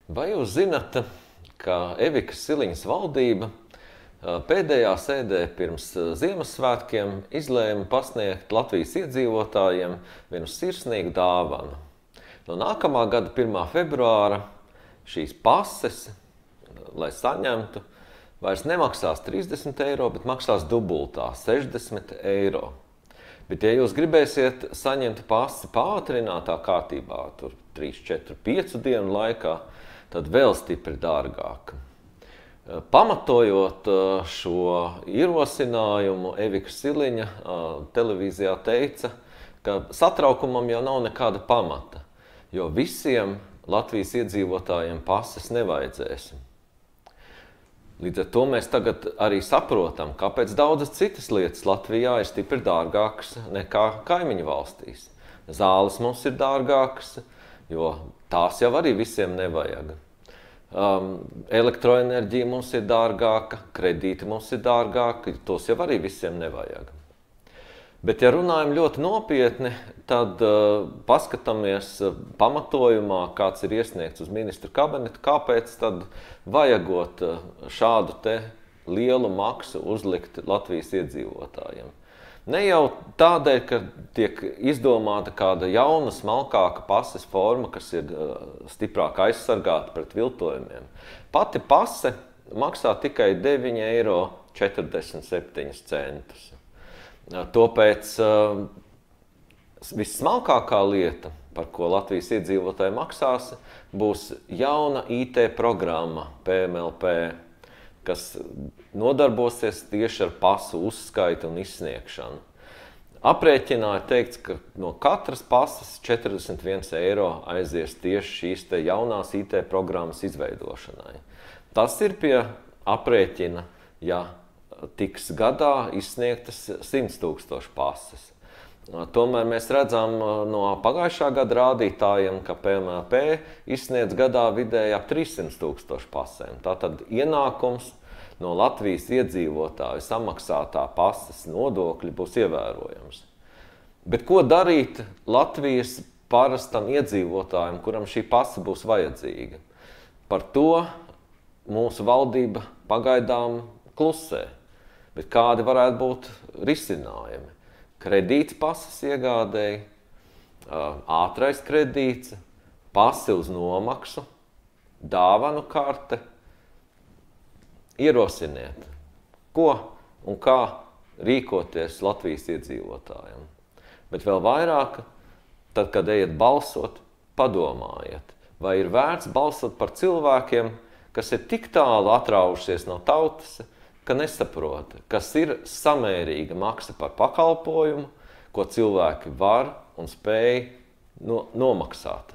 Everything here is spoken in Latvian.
Vai jūs zinat, ka Evikas Siliņas valdība pēdējā sēdē pirms Ziemassvētkiem izlēma pasniegt Latvijas iedzīvotājiem vienu sirsnīgu dāvanu? No nākamā gada 1. februāra šīs pases, lai saņemtu, vairs nemaksās 30 eiro, bet maksās dubultā - 60 eiro. Bet, ja jūs gribēsiet saņemt pasi pātrinātā kārtībā, tur 3, 4, 5 dienu laikā, tad vēl stipri dārgāk. Pamatojot šo ierosinājumu, Evika Siliņa televīzijā teica, ka satraukumam jau nav nekāda pamata, jo visiem Latvijas iedzīvotājiem pases nevajadzēs. Līdz ar to mēs tagad arī saprotam, kāpēc daudzas citas lietas Latvijā ir stipri dārgākas nekā kaimiņu valstīs. Zāles mums ir dārgākas, jo tās jau arī visiem nevajag. Elektroenerģija mums ir dārgāka, kredīti mums ir dārgāki, tos jau arī visiem nevajag. Bet, ja runājam ļoti nopietni, tad paskatāmies pamatojumā, kāds ir iesniegts uz ministru kabinetu, kāpēc tad vajagot šādu te lielu maksu uzlikt Latvijas iedzīvotājiem. Ne jau tādēļ, ka tiek izdomāta kāda jauna, smalkāka pases forma, kas ir stiprāk aizsargāta pret viltojumiem. Pati pase maksā tikai 9,47 eiro. Tāpēc vissmalkākā lieta, par ko Latvijas iedzīvotāji maksās, būs jauna IT programma PMLP, kas nodarbosies tieši ar pasu uzskaitu un izsniegšanu. Aprēķinā ir teikts, ka no katras pases 41 eiro aizies tieši šīs te jaunās IT programmas izveidošanai. Tas ir pie aprēķina, ja tiks gadā izsniegtas 100 000 pases. Tomēr mēs redzam no pagājušā gada rādītājiem, ka PMLP izsniedz gadā vidēji ap 300 000 pasēm. Tātad ienākums no Latvijas iedzīvotāju samaksātā pases nodokļi būs ievērojams. Bet ko darīt Latvijas parastam iedzīvotājam, kuram šī pase būs vajadzīga? Par to mūsu valdība pagaidām klusē. Bet kādi varētu būt risinājumi? Kredīts pases iegādēji, ātrais kredīts, pase uz nomaksu, dāvanu karte. Ierosiniet, ko un kā rīkoties Latvijas iedzīvotājiem. Bet vēl vairāk, tad, kad ejat balsot, padomājiet, vai ir vērts balsot par cilvēkiem, kas ir tik tālu atraujušies no tautas, ka nesaprot, kas ir samērīga maksa par pakalpojumu, ko cilvēki var un spēj nomaksāt.